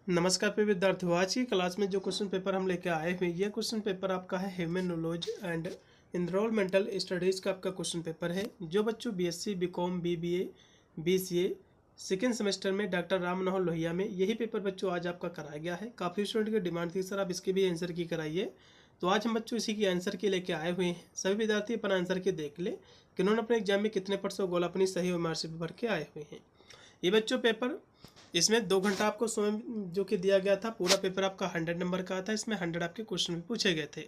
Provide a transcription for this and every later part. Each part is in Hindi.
नमस्कार प्रिय विद्यार्थियों, आज की क्लास में जो क्वेश्चन पेपर हम लेके आए हुए ये क्वेश्चन पेपर आपका है human knowledge and environmental studies का आपका क्वेश्चन पेपर है। जो बच्चों BSc BCom BBA BCA second semester में डॉक्टर राम मनोहर लोहिया में यही पेपर बच्चों आज आपका कराया गया है। काफ़ी स्टूडेंट की डिमांड थी सर आप इसकी भी आंसर की कराइए, तो आज हम बच्चों इसी की आंसर की लेके आए हुए हैं। सभी विद्यार्थी अपना आंसर की देख ले कि उन्होंने अपने एग्जाम में कितने % गोल अपनी सही और मार्क्स भर के आए हुए हैं। ये बच्चों पेपर इसमें 2 घंटा आपको स्वयं जो कि दिया गया था। पूरा पेपर आपका 100 नंबर का था। इसमें 100 आपके क्वेश्चन भी पूछे गए थे।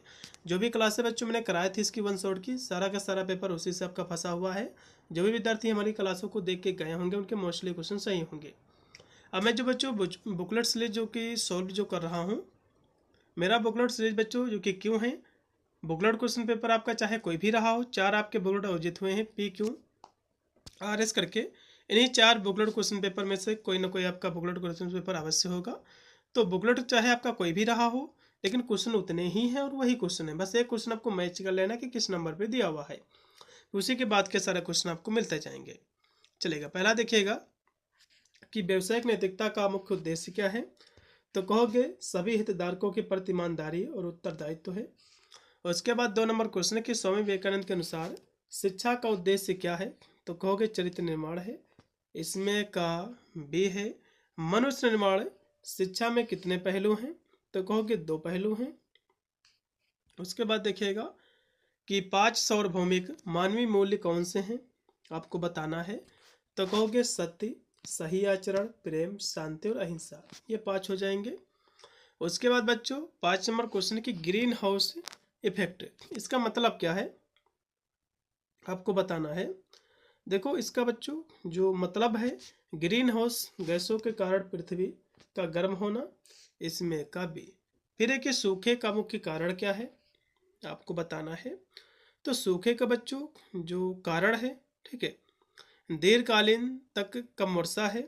जो भी क्लास से बच्चों मैंने कराए थे इसकी 1 शॉट की सारा का सारा पेपर उसी से आपका फंसा हुआ है। जो भी विद्यार्थी हमारी क्लासों को देख के गए होंगे उनके मोस्टली क्वेश्चन सही होंगे। अब मैं जो बच्चों बुकलेट सीरीज जो कि सॉल्व जो कर रहा हूँ, मेरा बुकलेट सीरीज बच्चों जो कि क्यों है, बुकलेट क्वेश्चन पेपर आपका चाहे कोई भी रहा हो, 4 आपके बुकलेट आयोजित हुए हैं PQRS करके। इन्हीं 4 बुकलेट क्वेश्चन पेपर में से कोई ना कोई आपका बुकलेट क्वेश्चन पेपर अवश्य होगा। तो बुकलेट चाहे आपका कोई भी रहा हो लेकिन क्वेश्चन उतने ही हैं और वही क्वेश्चन है, बस एक क्वेश्चन आपको मैच कर लेना कि किस नंबर पे दिया हुआ है, उसी के बाद के सारे क्वेश्चन आपको मिलते जाएंगे। चलेगा, पहला देखिएगा कि व्यावसायिक नैतिकता का मुख्य उद्देश्य क्या है। तो कहोगे सभी हितधारकों के प्रति ईमानदारी और उत्तरदायित्व है। उसके बाद 2 नंबर क्वेश्चन है कि स्वामी विवेकानंद के अनुसार शिक्षा का उद्देश्य क्या है। तो कहोगे चरित्र निर्माण है। इसमें का बी है। मनुष्य निर्माण शिक्षा में कितने पहलू हैं। तो कहोगे 2 पहलू हैं। उसके बाद देखिएगा कि 5 सार्वभौमिक मानवीय मूल्य कौन से हैं, आपको बताना है। तो कहोगे सत्य, सही आचरण, प्रेम, शांति और अहिंसा, ये 5 हो जाएंगे। उसके बाद बच्चों 5 नंबर क्वेश्चन की ग्रीन हाउस इफेक्ट, इसका मतलब क्या है आपको बताना है। देखो इसका बच्चों जो मतलब है, ग्रीन हाउस गैसों के कारण पृथ्वी का गर्म होना, इसमें का भी। फिर है कि सूखे का मुख्य कारण क्या है, आपको बताना है। तो सूखे का बच्चों जो कारण है, ठीक है, दीर्घकालीन तक कम वर्षा है,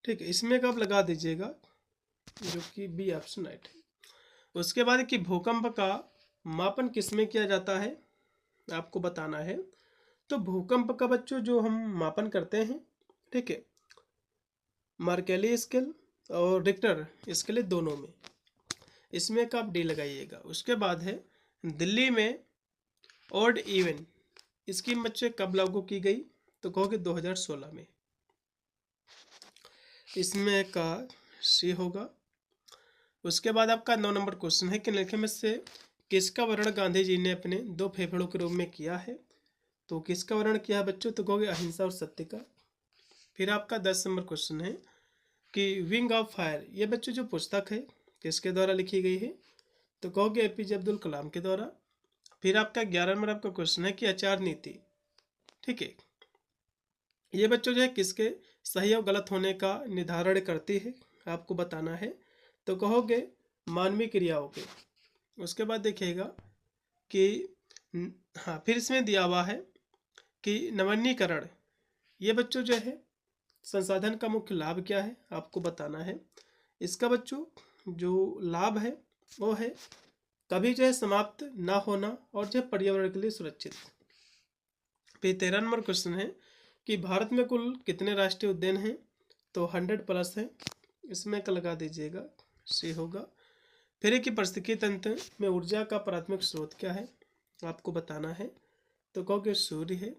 ठीक है, इसमें कब लगा दीजिएगा जो कि बी ऑप्शन राइट है। उसके बाद कि भूकंप का मापन किसमें किया जाता है, आपको बताना है। तो भूकंप का बच्चों जो हम मापन करते हैं, ठीक है, मर्केली स्केल और रिक्टर स्केल दोनों में, इसमें का आप डी लगाइएगा। उसके बाद है दिल्ली में ऑड इवन स्कीम बच्चे कब लागू की गई। तो कहोगे 2016 में, इसमें का सी होगा। उसके बाद आपका 9 नंबर क्वेश्चन है कि निम्न में से किसका वर्णन गांधी जी ने अपने 2 फेफड़ों के रूप में किया है। तो किसका वर्णन किया है बच्चों, तो कहोगे अहिंसा और सत्य का। फिर आपका 10 नंबर क्वेश्चन है कि विंग ऑफ फायर, ये बच्चों जो पुस्तक है किसके द्वारा लिखी गई है। तो कहोगे APJ अब्दुल कलाम के द्वारा। फिर आपका 11 नंबर आपका क्वेश्चन है कि आचार नीति, ठीक है, ये बच्चों जो है किसके सही और गलत होने का निर्धारण करती है, आपको बताना है। तो कहोगे मानवीय क्रियाओं के। उसके बाद देखिएगा कि हाँ, फिर इसमें दिया हुआ है कि नवीनीकरण, ये बच्चों जो है संसाधन का मुख्य लाभ क्या है, आपको बताना है। इसका बच्चों जो लाभ है वो है कभी जो है समाप्त ना होना और जो है पर्यावरण के लिए सुरक्षित। फिर 13 नंबर क्वेश्चन है कि भारत में कुल कितने राष्ट्रीय उद्यान हैं। तो 100+ है, इसमें का लगा दीजिएगा सी होगा। फिर एक पारिस्थितिकी तंत्र में ऊर्जा का प्राथमिक स्रोत क्या है, आपको बताना है। तो कहोगे सूर्य है।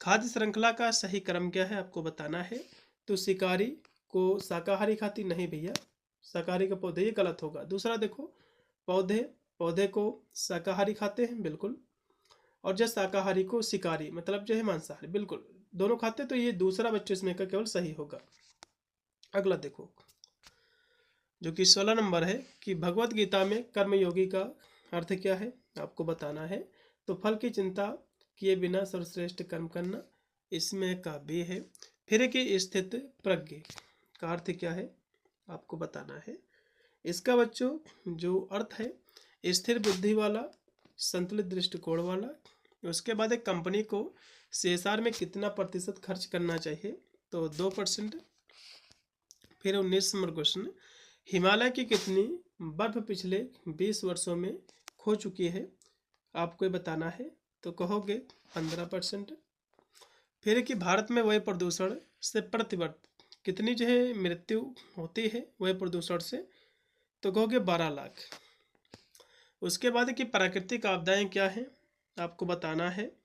खाद्य श्रृंखला का सही क्रम क्या है, आपको बताना है। तो शिकारी को शाकाहारी खाती नहीं भैया, शाकाहारी का पौधे, ये गलत होगा। दूसरा देखो पौधे को शाकाहारी खाते हैं बिल्कुल, और जो शाकाहारी को शिकारी मतलब जो है मांसाहारी, बिल्कुल दोनों खाते, तो ये दूसरा बच्चों इसमें का केवल सही होगा। अगला देखो जो कि 16 नंबर है कि भगवत गीता में कर्मयोगी का अर्थ क्या है, आपको बताना है। तो फल की चिंता किए बिना सर्वश्रेष्ठ कर्म करना, इसमें का बी है। फिर कि स्थित प्रज्ञ का अर्थ क्या है, आपको बताना है। इसका बच्चों जो अर्थ है स्थिर बुद्धि वाला, संतुलित दृष्टिकोण वाला। उसके बाद एक कंपनी को CSR में कितना % खर्च करना चाहिए, तो 2%। फिर 19 नंबर क्वेश्चन, हिमालय की कितनी बर्फ पिछले 20 वर्षों में खो चुकी है, आपको ये बताना है। तो कहोगे 15%। फिर कि भारत में वायु प्रदूषण से प्रति वर्ष कितनी जो है मृत्यु होती है वायु प्रदूषण से, तो कहोगे 12 लाख। उसके बाद कि प्राकृतिक आपदाएं क्या हैं आपको बताना है,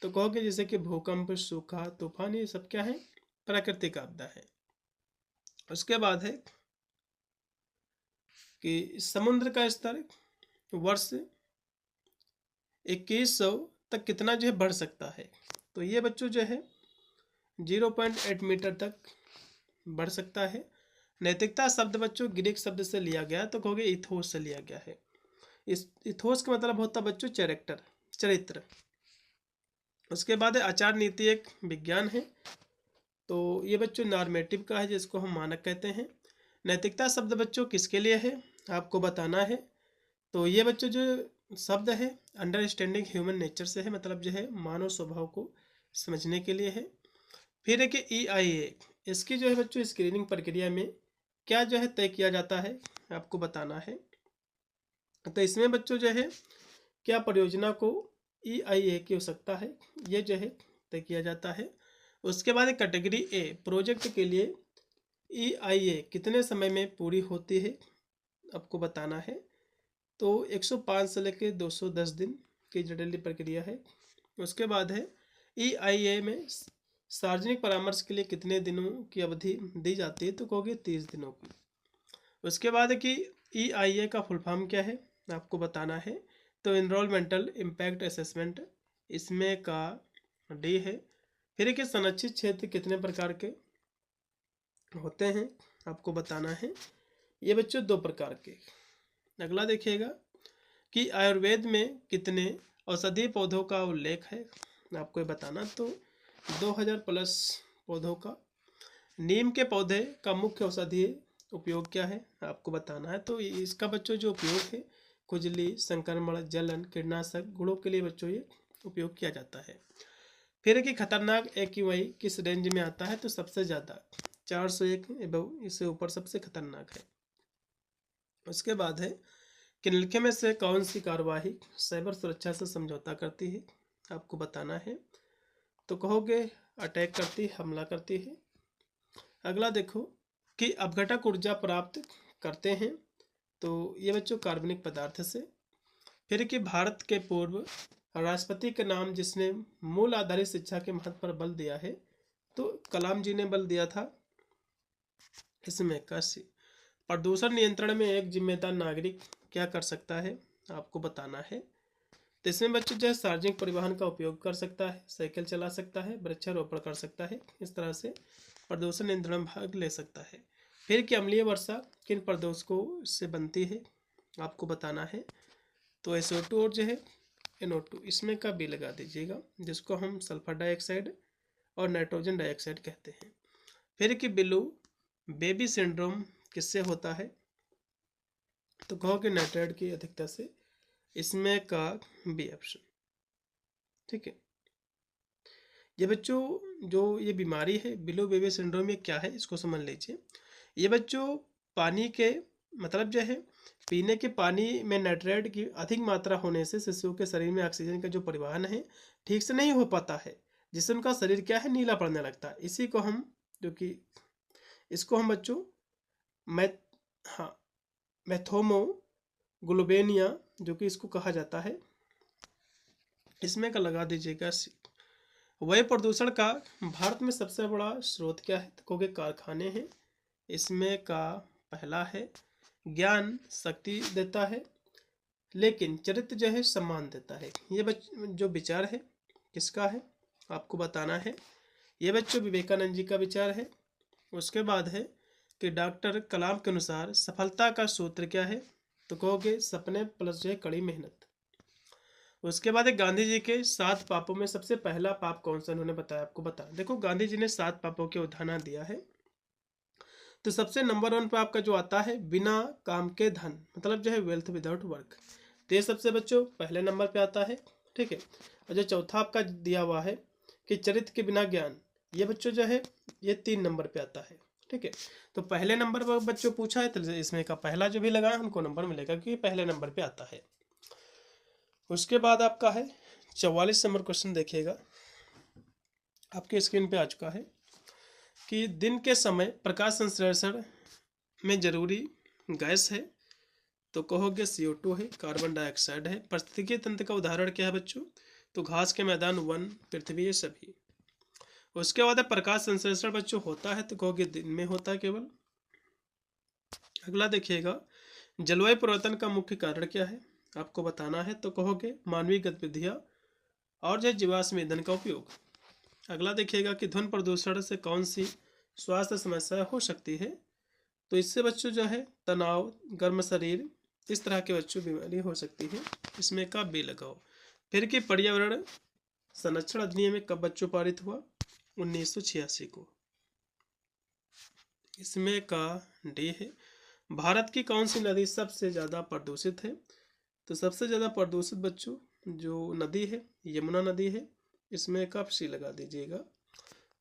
तो कहोगे जैसे कि भूकंप, सूखा, तूफान, ये सब क्या है, प्राकृतिक आपदा है। उसके बाद है कि समुद्र का स्तर वर्ष 2100 तक कितना जो है बढ़ सकता है, तो ये बच्चों जो है 0.8 मीटर तक बढ़ सकता है। नैतिकता शब्द बच्चों ग्रीक शब्द से लिया गया, तो कहोगे इथोस से लिया गया है। इस इथोस का मतलब होता है बच्चों कैरेक्टर, चरित्र। उसके बाद आचार नीति एक विज्ञान है, तो ये बच्चों नॉर्मेटिव का है जिसको हम मानक कहते हैं। नैतिकता शब्द बच्चों किसके लिए है आपको बताना है, तो ये बच्चों जो शब्द है अंडरस्टैंडिंग ह्यूमन नेचर से है, मतलब जो है मानव स्वभाव को समझने के लिए है। फिर है कि EIA, इसकी जो है बच्चों स्क्रीनिंग प्रक्रिया में क्या जो है तय किया जाता है आपको बताना है। तो इसमें बच्चों जो है क्या परियोजना को EIA की आवश्यकता है, ये जो है तय किया जाता है। उसके बाद कैटेगरी A, प्रोजेक्ट के लिए EIA कितने समय में पूरी होती है आपको बताना है, तो 105 से लेकर 210 दिन की जटिल प्रक्रिया है। उसके बाद है EIA में सार्वजनिक परामर्श के लिए कितने दिनों की अवधि दी जाती है, तो कहोगे 30 दिनों की। उसके बाद है कि EIA का फुल फॉर्म क्या है आपको बताना है, तो एनवायरमेंटल इम्पैक्ट असेसमेंट, इसमें का D है। फिर है कि संरक्षित क्षेत्र कितने प्रकार के होते हैं आपको बताना है, ये बच्चों 2 प्रकार के। अगला देखिएगा कि आयुर्वेद में कितने औषधीय पौधों का उल्लेख है आपको ये बताना, तो 2000 प्लस पौधों का। नीम के पौधे का मुख्य औषधीय उपयोग क्या है आपको बताना है, तो इसका बच्चों जो उपयोग है खुजली, संक्रमण, जलन, कीटनाशक गुणों के लिए बच्चों ये उपयोग किया जाता है। फिर कि खतरनाक AQI किस रेंज में आता है, तो सबसे ज़्यादा 401 एबव, इससे ऊपर सबसे खतरनाक है। उसके बाद है कि निम्नलिखित में से कौन सी कार्यवाही साइबर सुरक्षा से समझौता करती है आपको बताना है, तो कहोगे अटैक करती है, हमला करती है। अगला देखो कि अपघटक ऊर्जा प्राप्त करते हैं, तो ये बच्चों कार्बनिक पदार्थ से। फिर कि भारत के पूर्व राष्ट्रपति का नाम जिसने मूल आधारित शिक्षा के महत्व पर बल दिया है, तो कलाम जी ने बल दिया था। इसमें काशी प्रदूषण नियंत्रण में एक जिम्मेदार नागरिक क्या कर सकता है आपको बताना है, तो इसमें बच्चों जो है सार्वजनिक परिवहन का उपयोग कर सकता है, साइकिल चला सकता है, वृक्षारोपण कर सकता है, इस तरह से प्रदूषण नियंत्रण में भाग ले सकता है। फिर कि अम्लीय वर्षा किन प्रदूषकों से बनती है आपको बताना है, तो SO2 और जो है NO2, इसमें का भी लगा दीजिएगा, जिसको हम सल्फर डाइऑक्साइड और नाइट्रोजन डाइऑक्साइड कहते हैं। फिर कि बिल्लू बेबी सिंड्रोम किससे होता है, तो कहोगे नाइट्राइड की अधिकता से, इसमें का B ऑप्शन। ठीक है, ये बच्चों जो ये बीमारी है बिलो बेबी सिंड्रोम, ये क्या है इसको समझ लीजिए। ये बच्चों पानी के मतलब जो है पीने के पानी में नाइट्रेट की अधिक मात्रा होने से शिशुओं के शरीर में ऑक्सीजन का जो परिवहन है ठीक से नहीं हो पाता है, जिससे उनका शरीर क्या है नीला पड़ने लगता है। इसी को हम जो कि इसको हम बच्चों हाँ मैथोमोग्लोबिनिया जो कि इसको कहा जाता है, इसमें का लगा दीजिएगा। वायु प्रदूषण का भारत में सबसे बड़ा स्रोत क्या है, तो कहोगे कारखाने हैं, इसमें का पहला है। ज्ञान शक्ति देता है, लेकिन चरित्र जो है सम्मान देता है। ये जो विचार है किसका है आपको बताना है, ये बच्चों विवेकानंद जी का विचार है। उसके बाद है कि डॉक्टर कलाम के अनुसार सफलता का सूत्र क्या है, तो कहोगे सपने प्लस जो है कड़ी मेहनत। उसके बाद एक गांधी जी के 7 पापों में सबसे पहला पाप कौन सा उन्होंने बताया आपको बताना। देखो गांधी जी ने 7 पापों के उदाहरण दिया है, तो सबसे नंबर 1 पे आपका जो आता है बिना काम के धन, मतलब जो है वेल्थ विदाउट वर्क, तो ये सबसे बच्चों पहले नंबर पे आता है। ठीक है, और जो चौथा आपका दिया हुआ है कि चरित्र के बिना ज्ञान, ये बच्चों जो है ये 3 नंबर पे आता है। ठीक है, तो पहले नंबर पर बच्चों पूछा है, तो इसमें का पहला जो भी लगाया हमको नंबर मिलेगा क्योंकि पहले नंबर पे आता है। उसके बाद आपका है 44 नंबर क्वेश्चन, देखिएगा आपके स्क्रीन पे आ चुका है कि दिन के समय प्रकाश संश्लेषण में जरूरी गैस है, तो कहोगे CO2 है, कार्बन डाइऑक्साइड है। पारिस्थितिकी तंत्र का उदाहरण क्या है बच्चों? तो घास के मैदान, वन, पृथ्वी, ये सभी। उसके बाद प्रकाश संश्लेषण बच्चों होता है तो कहोगे दिन में होता है केवल। अगला देखिएगा, जलवायु परिवर्तन का मुख्य कारण क्या है आपको बताना है, तो कहोगे मानवीय गतिविधियां और जो जीवाश्म ईंधन का उपयोग। अगला देखिएगा कि ध्वनि प्रदूषण से कौन सी स्वास्थ्य समस्या हो सकती है, तो इससे बच्चों जो है तनाव, गर्म शरीर, इस तरह के बच्चों बीमारी हो सकती है। इसमें का बी लगाओ। फिर कि पर्यावरण संरक्षण अधिनियम कब बच्चों पारित हुआ? 1986 को। इसमें का डी है। भारत की कौन सी नदी सबसे ज़्यादा प्रदूषित है? तो सबसे ज़्यादा प्रदूषित बच्चों जो नदी है यमुना नदी है। इसमें का सी लगा दीजिएगा,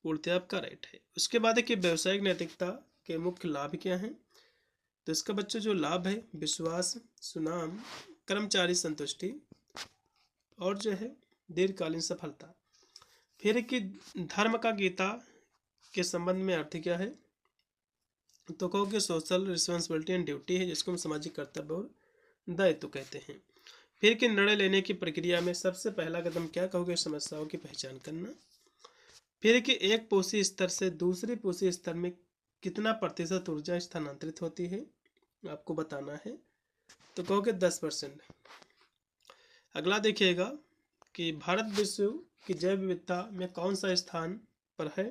पूर्णतः आपका राइट है। उसके बाद है कि व्यावसायिक नैतिकता के मुख्य लाभ क्या हैं, तो इसका बच्चों जो लाभ है विश्वास, सुनाम, कर्मचारी संतुष्टि और जो है दीर्घकालीन सफलता। फिर कि धर्म का गीता के संबंध में अर्थ क्या है, तो कहोगे सोशल रिस्पॉन्सिबिलिटी एंड ड्यूटी है, जिसको हम सामाजिक कर्तव्य और दायित्व कहते हैं। फिर कि निर्णय लेने की प्रक्रिया में सबसे पहला कदम क्या कहोगे? समस्याओं की पहचान करना। फिर कि एक पोषी स्तर से दूसरी पोषी स्तर में कितना प्रतिशत ऊर्जा स्थानांतरित होती है आपको बताना है, तो कहोगे 10%। अगला देखिएगा कि भारत विश्व की जैव विविधता में कौन सा स्थान पर है,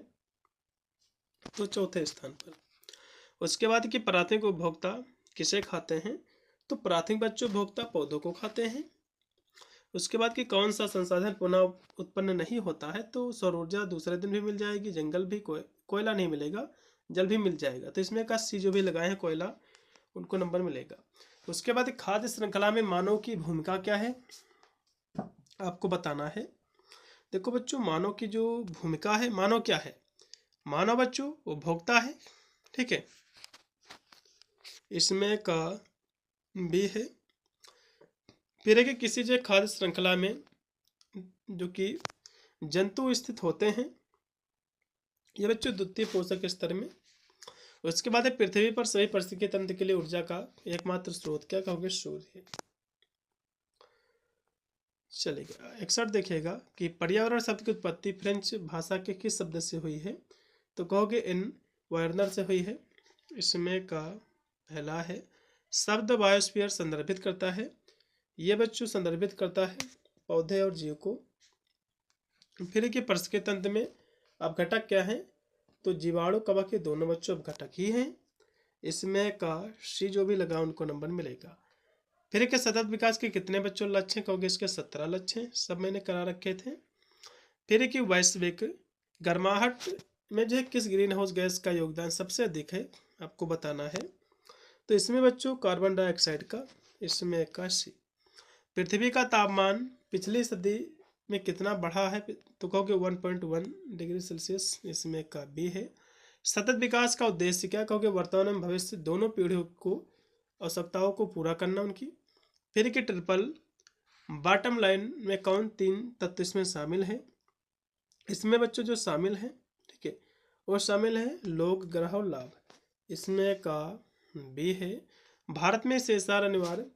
तो चौथे स्थान पर। उसके बाद कि प्राथमिक उपभोक्ता किसे खाते हैं, तो प्राथमिक बच्चों उपभोक्ता पौधों को खाते हैं। उसके बाद कि कौन सा संसाधन पुनः उत्पन्न नहीं होता है, तो सौर ऊर्जा दूसरे दिन भी मिल जाएगी, जंगल भी, कोयला नहीं मिलेगा, जल भी मिल जाएगा। तो इसमें का सी जो भी लगाए हैं कोयला, उनको नंबर मिलेगा। उसके बाद खाद्य श्रृंखला में मानव की भूमिका क्या है आपको बताना है। देखो बच्चों, मानव की जो भूमिका है, मानव क्या है? मानव बच्चों उपभोक्ता है, ठीक है। इसमें का बी है। फिर है कि किसी जो खाद्य श्रृंखला में जो कि जंतु स्थित होते हैं, ये बच्चों द्वितीय पोषक स्तर में। उसके बाद है पृथ्वी पर सही पारिस्थितिकी तंत्र के लिए ऊर्जा का एकमात्र स्रोत क्या कहोगे? सूर्य। चलेगा 61 देखिएगा कि पर्यावरण शब्द की उत्पत्ति फ्रेंच भाषा के किस शब्द से हुई है, तो कहोगे एनवायरनर से हुई है। इसमें का पहला है। शब्द बायोस्फीयर संदर्भित करता है, ये बच्चों संदर्भित करता है पौधे और जीव को। फिर कि पारिस्थितिकी तंत्र में अपघटक क्या है, तो जीवाणु, कवक, के दोनों बच्चों अपघटक ही हैं। इसमें का सी जो भी लगा उनको नंबर मिलेगा। फिर के सतत विकास के कितने बच्चों लक्ष्य हैं, कहोगे इसके 17 लक्ष्य हैं, सब मैंने करा रखे थे। फिर कि वैश्विक गर्माहट में जो है किस ग्रीन हाउस गैस का योगदान सबसे अधिक है आपको बताना है, तो इसमें बच्चों कार्बन डाइऑक्साइड का। इसमें का सी। पृथ्वी का तापमान पिछली सदी में कितना बढ़ा है, तो कहोगे 1.1 डिग्री सेल्सियस। इसमें का बी है। सतत विकास का उद्देश्य क्या, कहोगे वर्तमान एवं भविष्य दोनों पीढ़ियों को आवश्यकताओं को पूरा करना उनकी। फिर कि ट्रिपल बॉटम लाइन में कौन 3 तत्व इसमें शामिल हैं, इसमें बच्चों जो शामिल हैं, ठीक है, वो शामिल है लोग, ग्रह और लाभ। इसमें का बी है। भारत में CSR अनिवार्य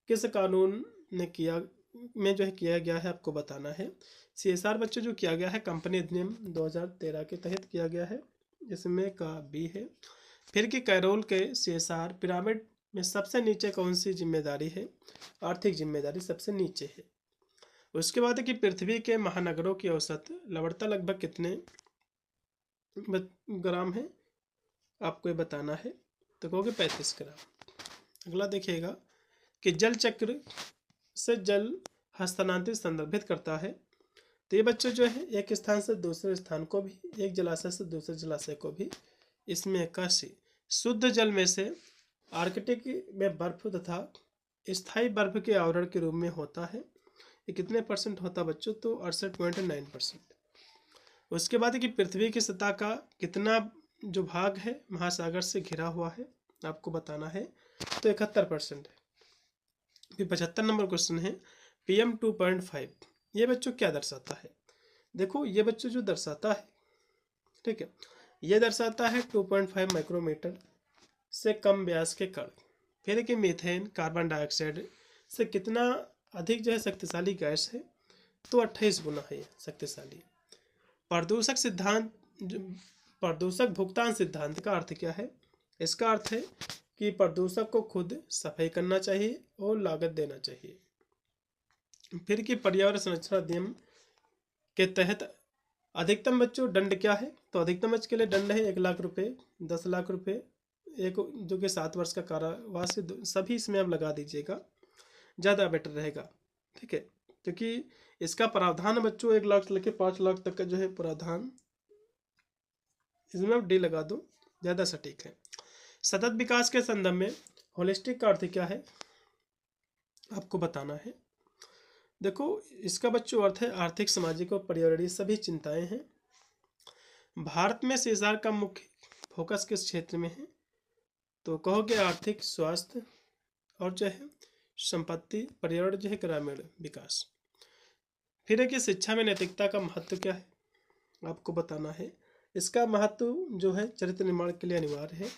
किस कानून ने किया में जो है किया गया है आपको बताना है। CSR बच्चों जो किया गया है कंपनी अधिनियम 2013 के तहत किया गया है। इसमें का बी है। फिर कि कैरोल के CSR पिरामिड में सबसे नीचे कौन सी जिम्मेदारी है, आर्थिक जिम्मेदारी सबसे नीचे है। उसके बाद है कि पृथ्वी के महानगरों की औसत लवणता लगभग कितने ग्राम है आपको ये बताना है, तो कहोगे 35 ग्राम। अगला देखिएगा कि जल चक्र से जल हस्तांतरित संदर्भित करता है, तो ये बच्चों जो है एक स्थान से दूसरे स्थान को भी, एक जलाशय से दूसरे जलाशय को भी। इसमें 81 शुद्ध जल में से आर्कटिक में बर्फ तथा स्थायी बर्फ के आवरण के रूप में होता है, ये कितने % होता बच्चों, तो 68.9%। उसके बाद कि पृथ्वी की सतह का कितना जो भाग है महासागर से घिरा हुआ है आपको बताना है, तो 71% है। फिर 75 नंबर क्वेश्चन है PM 2.5, ये बच्चों क्या दर्शाता है। देखो ये बच्चों जो दर्शाता है, ठीक है, ये दर्शाता है 2.5 माइक्रोमीटर से कम व्यास के कण। फिर कि मीथेन कार्बन डाइऑक्साइड से कितना अधिक जो है शक्तिशाली गैस है, तो 28 गुना है शक्तिशाली। प्रदूषक सिद्धांत, प्रदूषक भुगतान सिद्धांत का अर्थ क्या है? इसका अर्थ है कि प्रदूषक को खुद सफाई करना चाहिए और लागत देना चाहिए। फिर कि पर्यावरण संरक्षण अधिनियम के तहत अधिकतम बच्चों दंड क्या है? तो अधिकतम बच्चे के लिए दंड है 1 लाख रुपए, 10 लाख रुपए, एक जो कि 7 वर्ष का कारावास है, सभी इसमें आप लगा दीजिएगा, ज़्यादा बेटर रहेगा। ठीक है, क्योंकि इसका प्रावधान बच्चों 1 लाख से लेकर 5 लाख तक का जो है प्रावधान, इसमें आप डी लगा दो, ज़्यादा सटीक है। सतत विकास के संदर्भ में होलिस्टिक का अर्थ क्या है आपको बताना है। देखो, इसका बच्चों अर्थ है आर्थिक, सामाजिक और पर्यावरणीय सभी चिंताएं हैं। भारत में सीएसआर का मुख्य फोकस किस क्षेत्र में है? तो कहोगे आर्थिक, स्वास्थ्य और जो है संपत्ति, पर्यावरण जो है ग्रामीण विकास। फिर है कि शिक्षा में नैतिकता का महत्व क्या है आपको बताना है। इसका महत्व जो है चरित्र निर्माण के लिए अनिवार्य है।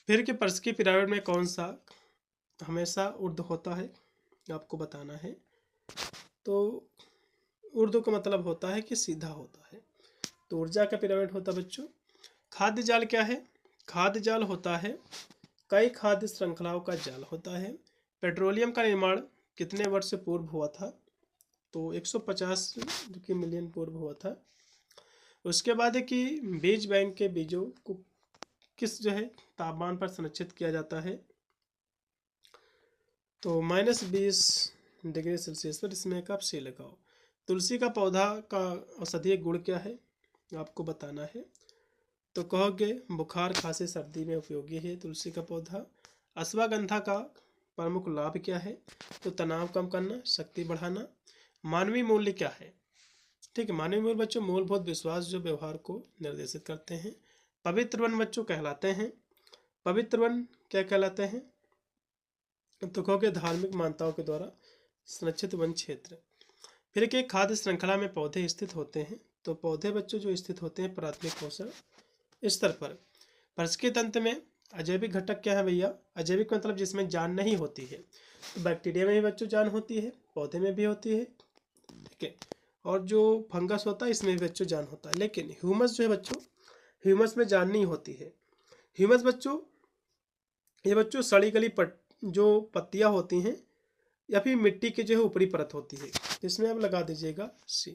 फिर कि पर्स की पिरामिड में कौन सा हमेशा ऊर्ध्व होता है आपको बताना है। तो ऊर्ध्व का मतलब होता है कि सीधा होता है, तो ऊर्जा का पिरामिड होता है बच्चों। खाद्य जाल क्या है? खाद्य जाल होता है कई खाद्य श्रृंखलाओं का जाल होता है। पेट्रोलियम का निर्माण कितने वर्ष पूर्व हुआ था? तो 150 मिलियन पूर्व हुआ था। उसके बाद है कि बीज बैंक के बीजों को किस जो है तापमान पर संरक्षित किया जाता है? तो -20 डिग्री सेल्सियस पर। इसमें एक आप सी लगाओ। तुलसी का पौधा का औषधीय गुण क्या है आपको बताना है। तो कहोगे बुखार, खांसी, सर्दी में उपयोगी है तुलसी का पौधा। अश्वगंधा का प्रमुख लाभ क्या है? तो तनाव कम करना, शक्ति बढ़ाना। मानवीय मूल्य क्या है? ठीक है, मानवीय मूल्य बच्चों मूलभूत विश्वास जो व्यवहार को निर्देशित करते हैं। पवित्र वन बच्चों कहलाते हैं। पवित्र वन क्या कहलाते हैं? तो कहोगे धार्मिक मान्यताओं के द्वारा संरक्षित वन क्षेत्र। फिर के खाद्य श्रृंखला में पौधे स्थित होते हैं। तो पौधे बच्चों जो स्थित होते हैं प्राथमिक पोषण स्तर पर। परिस्थिति तंत्र में अजैविक घटक क्या है भैया? अजैविक मतलब जिसमें जान नहीं होती है। तो बैक्टीरिया में भी बच्चों जान होती है, पौधे में भी होती है, ठीक है। और जो फंगस होता है इसमें भी बच्चों जान होता है। लेकिन ह्यूमस जो है बच्चों, ह्यूमस में जान नहीं होती है। ह्यूमस बच्चों, ये बच्चों सड़ी गली जो पत्तियां होती हैं या फिर मिट्टी की जो है ऊपरी परत होती है, इसमें आप लगा दीजिएगा सी।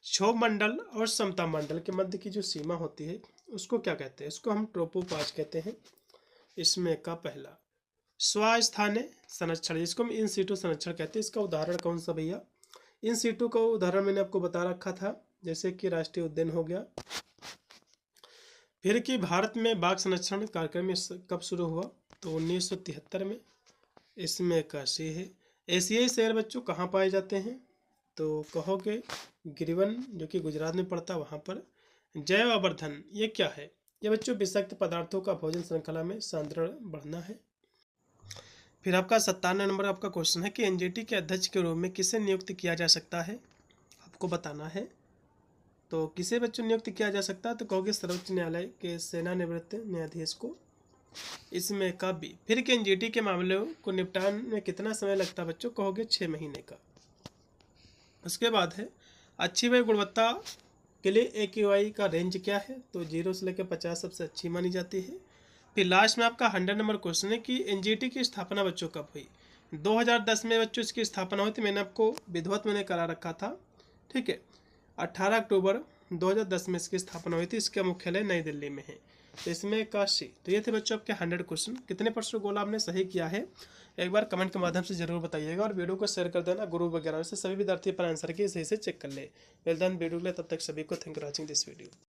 क्षोभ मंडल और समता मंडल के मध्य की जो सीमा होती है उसको क्या कहते हैं? इसको हम ट्रोपोपाज कहते हैं। इसमें का पहला स्वास्थानीय संरक्षण, जिसको हम इन सीटू संरक्षण कहते हैं। इसका उदाहरण कौन सा भैया? इन सीटू का उदाहरण मैंने आपको बता रखा था, जैसे कि राष्ट्रीय उद्यान हो गया। फिर कि भारत में बाघ संरक्षण कार्यक्रम कब शुरू हुआ? तो 1973 में। इसमें का सी है। एशियाई शेर बच्चों कहाँ पाए जाते हैं? तो कहोगे गिरिवन, जो कि गुजरात में पड़ता है, वहाँ पर। जैव आवर्धन ये क्या है? ये बच्चों विषाक्त पदार्थों का भोजन श्रृंखला में सांद्रण बढ़ना है। फिर आपका 97 नंबर आपका क्वेश्चन है कि एनजीटी के अध्यक्ष के रूप में किसे नियुक्त किया जा सकता है आपको बताना है। तो किसे बच्चों नियुक्त किया जा सकता है? तो कहोगे सर्वोच्च न्यायालय के सेवानिवृत्त न्यायाधीश को। इसमें का बी। फिर के एनजीटी के मामलों को निपटान में कितना समय लगता है बच्चों? कहोगे 6 महीने का। उसके बाद है अच्छी वायु गुणवत्ता के लिए AQI का रेंज क्या है? तो 0 से लेकर 50 सबसे अच्छी मानी जाती है। फिर लास्ट में आपका 100 नंबर क्वेश्चन है कि एनजीटी की स्थापना बच्चों कब हुई? 2010 में बच्चों इसकी स्थापना हुई थी। मैंने आपको विधिवत मैंने करा रखा था, ठीक है। 18 अक्टूबर 2010 में इसकी स्थापना हुई थी। इसका मुख्यालय नई दिल्ली में है। तो इसमें का सी। तो ये थे बच्चों आपके 100 क्वेश्चन। कितने % गोल आपने सही किया है एक बार कमेंट के माध्यम से जरूर बताइएगा, और वीडियो को शेयर कर देना ग्रुप वगैरह से। सभी विद्यार्थी पर आंसर की सही से चेक कर ले। वेल डन वीडियो के लिए। तब तक सभी को thank you for watching this video.